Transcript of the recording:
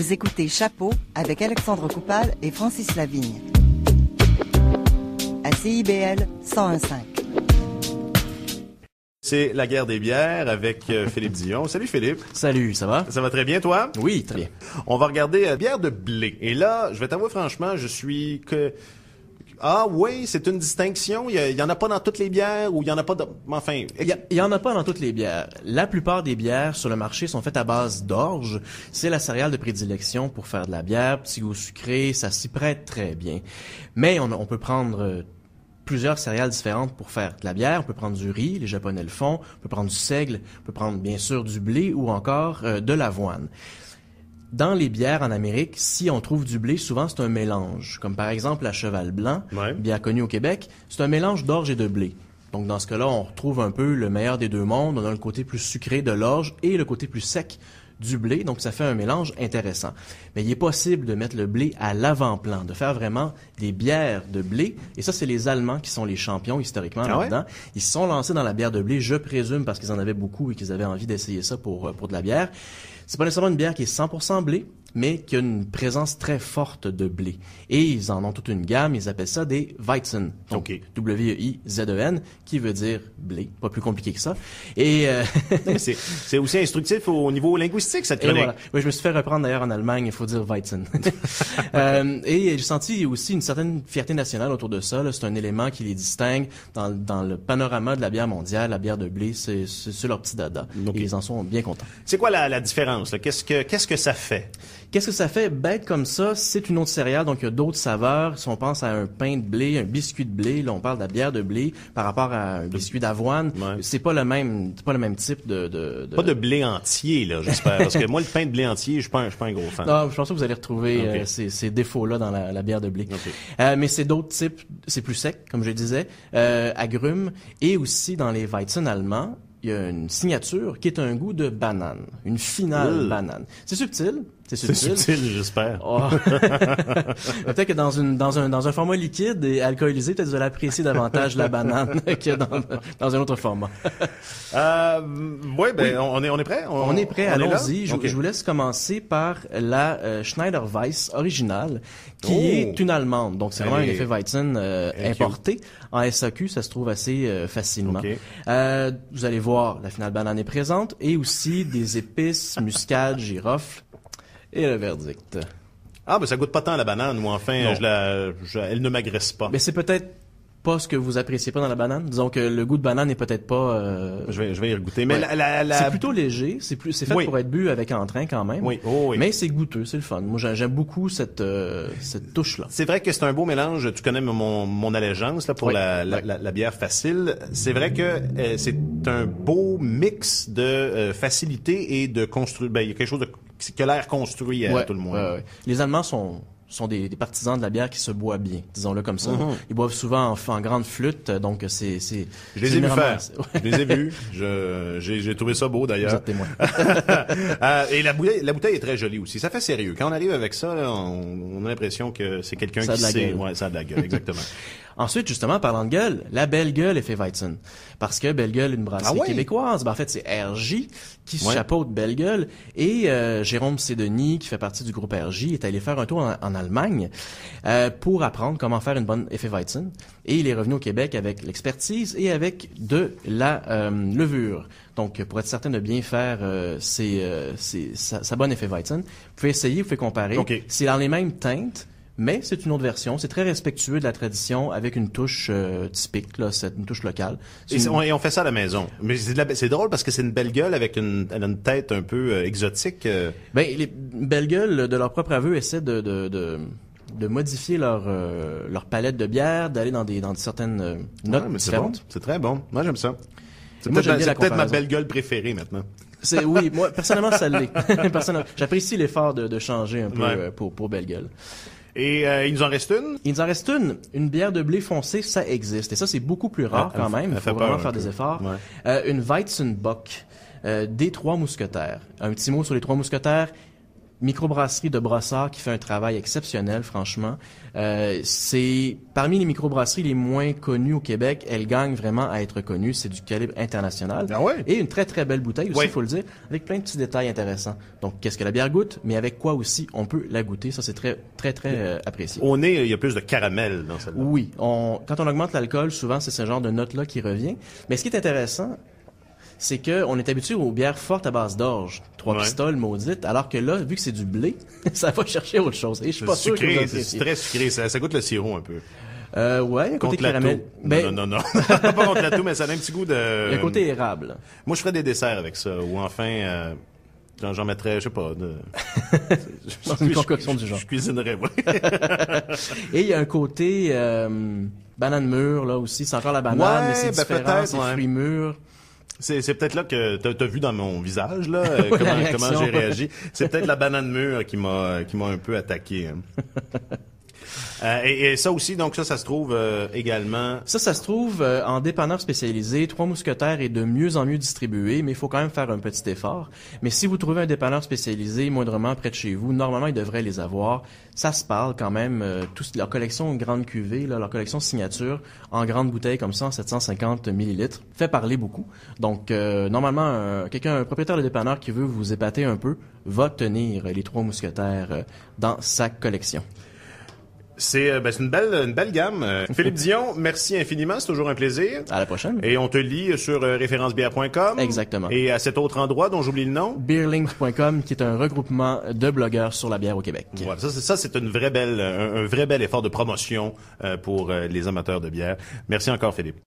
Vous écoutez Chapeau avec Alexandre Coupal et Francis Lavigne. À CIBL 101.5. C'est la guerre des bières avec Philippe Dion. Salut Philippe. Salut, ça va? Ça va très bien, toi? Oui, très bien. On va regarder bière de blé. Et là, je vais t'avouer franchement, je suis que... Ah oui, c'est une distinction. Il y en a pas dans toutes les bières ou il y en a pas... Enfin... Il y en a pas dans toutes les bières. La plupart des bières sur le marché sont faites à base d'orge. C'est la céréale de prédilection pour faire de la bière. Petit goût sucré, ça s'y prête très bien. Mais on peut prendre... plusieurs céréales différentes pour faire de la bière. On peut prendre du riz, les Japonais le font. On peut prendre du seigle. On peut prendre bien sûr du blé ou encore de l'avoine. Dans les bières en Amérique, si on trouve du blé, souvent c'est un mélange. Comme par exemple la Cheval Blanc, bière connue au Québec, c'est un mélange d'orge et de blé. Donc dans ce cas-là, on retrouve un peu le meilleur des deux mondes. On a le côté plus sucré de l'orge et le côté plus sec du blé, donc ça fait un mélange intéressant. Mais il est possible de mettre le blé à l'avant-plan, de faire vraiment des bières de blé, et ça, c'est les Allemands qui sont les champions historiquement là-dedans. Ils se sont lancés dans la bière de blé, je présume, parce qu'ils en avaient beaucoup et qu'ils avaient envie d'essayer ça pour de la bière. C'est pas nécessairement une bière qui est 100% blé, mais qui a une présence très forte de blé. Et ils en ont toute une gamme, ils appellent ça des Weizen. Donc, W-E-I-Z-E-N, qui veut dire blé. Pas plus compliqué que ça. Et non, mais c'est aussi instructif au niveau linguistique, cette chronique. Voilà. Oui, je me suis fait reprendre d'ailleurs en Allemagne, il faut dire Weizen. Et j'ai senti aussi une certaine fierté nationale autour de ça. Là. C'est un élément qui les distingue dans le panorama de la bière mondiale. La bière de blé, c'est leur petit dada. Okay. Et ils en sont bien contents. C'est quoi la différence? Là? Qu'est-ce que ça fait? Qu'est-ce que ça fait? Bête comme ça, c'est une autre céréale, donc il y a d'autres saveurs. Si on pense à un pain de blé, un biscuit de blé, là on parle de la bière de blé par rapport à un biscuit d'avoine, c'est pas le même type de... Pas de blé entier, là, j'espère, parce que moi, le pain de blé entier, je suis pas un gros fan. Non, je pense que vous allez retrouver ces défauts-là dans la bière de blé. Okay. Mais c'est d'autres types, c'est plus sec, comme je disais, agrumes, et aussi dans les Weizen allemands, il y a une signature qui est un goût de banane, une finale banane. C'est subtil. C'est subtil, j'espère. Oh. Peut-être que dans un format liquide et alcoolisé, peut-être que vous allez apprécier davantage la banane que dans un autre format. Oui. On est prêt? On est prêt, allons-y. Je vous laisse commencer par la Schneider Weiss originale, qui est une allemande. Donc, c'est vraiment un effet Weizen importé. En SAQ, ça se trouve assez facilement. Okay. Vous allez voir, la finale banane est présente et aussi des épices, muscade, girofle. Et le verdict. Ah, ben ça goûte pas tant la banane, ou enfin, elle ne m'agresse pas. Mais c'est peut-être pas ce que vous appréciez pas dans la banane. Disons que le goût de banane n'est peut-être pas... Je vais y regoûter. Mais c'est plutôt léger. C'est fait pour être bu avec entrain quand même. Oui. Mais c'est goûteux, c'est le fun. Moi, j'aime beaucoup cette touche-là. C'est vrai que c'est un beau mélange. Tu connais mon allégeance là pour la bière facile. C'est vrai que c'est un beau mix de facilité et de construire. Ben, il y a quelque chose qui a l'air construit à tout le monde. Les Allemands sont des partisans de la bière qui se boit bien, disons-le comme ça. Ils boivent souvent en grande flûte, donc c'est... Je les ai vus faire. Je les ai vus. J'ai trouvé ça beau, d'ailleurs. Vous êtes témoin. Et la bouteille est très jolie aussi. Ça fait sérieux. Quand on arrive avec ça, là, on a l'impression que c'est quelqu'un qui sait... Ouais, ça a de la gueule, exactement. Ensuite, justement, parlant de gueule, la Belle Gueule est fait Weizen. Parce que Belle Gueule est une brasserie québécoise. Ben, en fait, c'est RJ qui chapeaute Belle Gueule. Et Jérôme Cédeny, qui fait partie du groupe RJ, est allé faire un tour en Allemagne pour apprendre comment faire une bonne effet Weizen. Et il est revenu au Québec avec l'expertise et avec de la levure. Donc, pour être certain de bien faire sa bonne effet Weizen, vous pouvez essayer, vous pouvez comparer. Okay. C'est dans les mêmes teintes, mais c'est une autre version. C'est très respectueux de la tradition avec une touche typique, là, une touche locale. Et on fait ça à la maison. Mais c'est drôle parce que c'est une belle gueule avec elle a une tête un peu exotique. Ben, les belles gueules, de leur propre aveu, essaient de modifier leur palette de bière, d'aller dans certaines notes différentes. C'est très bon. Moi, j'aime ça. C'est peut-être ma belle gueule préférée maintenant. Oui, moi, personnellement, ça l'est. J'apprécie l'effort de changer un peu pour belle gueule. Et il nous en reste une? Il nous en reste une. Une bière de blé foncé, ça existe. Et ça, c'est beaucoup plus rare quand même. Il faut vraiment faire des efforts. Une Weizenbock des Trois Mousquetaires. Un petit mot sur les Trois Mousquetaires. microbrasserie de Brossard qui fait un travail exceptionnel, franchement. C'est parmi les microbrasseries les moins connues au Québec. Elle gagne vraiment à être connue. C'est du calibre international. Ah ouais? Et une très, très belle bouteille aussi, Ouais. il faut le dire, avec plein de petits détails intéressants. Donc, qu'est-ce que la bière goûte, mais avec quoi aussi on peut la goûter. Ça, c'est très, très, très apprécié. Au nez, il y a plus de caramel dans celle-là. Oui, quand on augmente l'alcool, souvent, c'est ce genre de note-là qui revient. Mais ce qui est intéressant, c'est que on est habitué aux bières fortes à base d'orge, 3 Ouais. pistoles maudites, alors que là, vu que c'est du blé, ça va chercher autre chose. Et je suis pas sûr que vous Sucré, appréciez. c'est très sucré. Ça goûte le sirop un peu. Ouais, un côté Contre la caramel. toux. Ben, Non. Pas contre la toux, mais ça a un petit goût de... il y a un côté érable. Moi, je ferais des desserts avec ça. Ou enfin, j'en mettrais, je sais pas... Dans une concoction du genre. Je cuisinerais, moi. Et il y a un côté banane mûre, là aussi. C'est encore la banane, Ouais, mais c'est ben différent, peut-être, c'est ouais. fruits mûrs. C'est peut-être là que t'as vu dans mon visage, là, Oui, la comment réaction. j'ai réagi. C'est peut-être la banane mûre qui m'a un peu attaqué. Hein. Et ça aussi, donc ça se trouve également... Ça se trouve en dépanneur spécialisé. Trois Mousquetaires est de mieux en mieux distribué, mais il faut quand même faire un petit effort. Mais si vous trouvez un dépanneur spécialisé moindrement près de chez vous, normalement, ils devraient les avoir. Ça se parle quand même. Leur collection grande cuvée, là, leur collection signature, en grande bouteille comme ça, en 750 millilitres, fait parler beaucoup. Donc, normalement, un propriétaire de dépanneur qui veut vous épater un peu, va tenir les Trois Mousquetaires dans sa collection. C'est une belle gamme. Philippe Dion, merci infiniment, c'est toujours un plaisir. À la prochaine. Et on te lit sur référencebière.com. Exactement. Et à cet autre endroit dont j'oublie le nom. Beerlink.com, qui est un regroupement de blogueurs sur la bière au Québec. Voilà, ça c'est un vrai bel effort de promotion pour les amateurs de bière. Merci encore, Philippe.